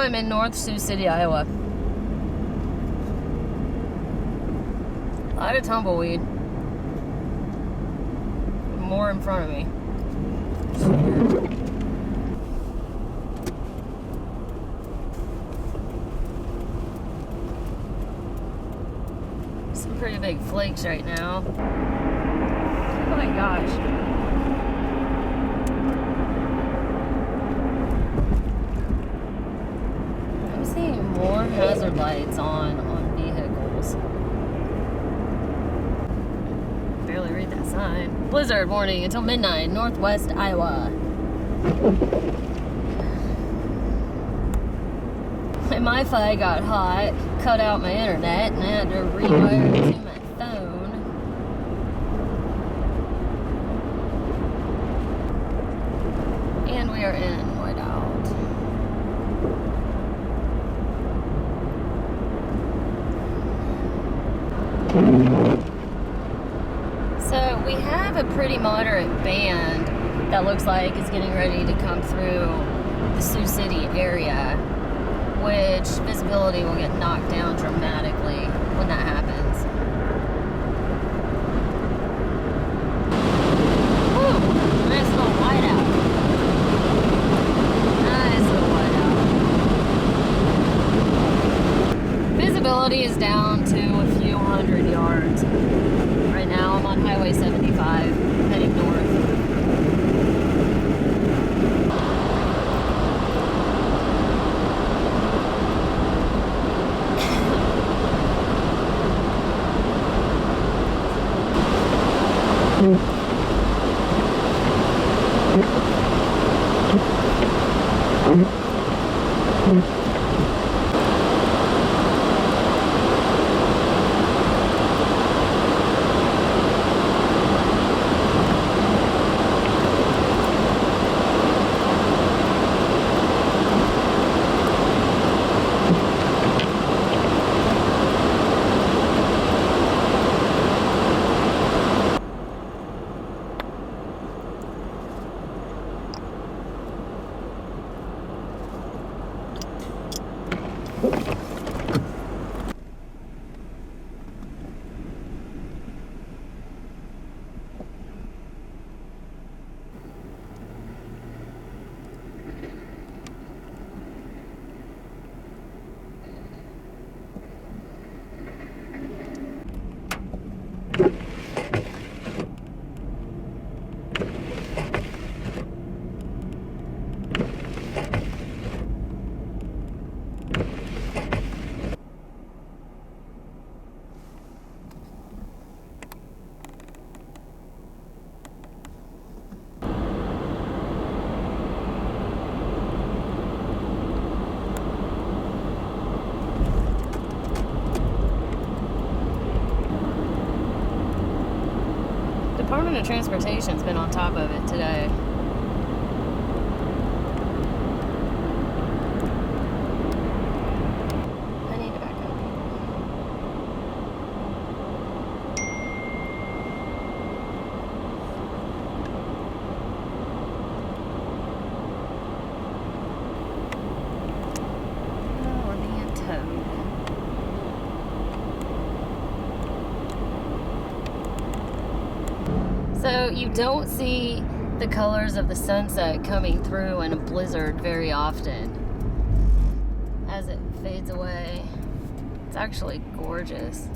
I'm in North Sioux City, Iowa. A lot of tumbleweed. More in front of me. Some pretty big flakes right now. Oh my gosh. I'm seeing more hazard lights on vehicles. Barely read that sign. Blizzard warning until midnight, Northwest Iowa. My Wi-Fi got hot, cut out my internet, and I had to rewire it to my phone. And we are in whiteout. So we have a pretty moderate band that looks like it's getting ready to come through the Sioux City area, which visibility will get knocked down dramatically when that happens. Woo! Nice little whiteout. Nice little whiteout. Visibility is down to a few hundred yards. Right now I'm on Highway 75, heading north. Department of Transportation's been on top of it today. I need to back up. Oh, we're being towed. So you don't see the colors of the sunset coming through in a blizzard very often as it fades away. It's actually gorgeous.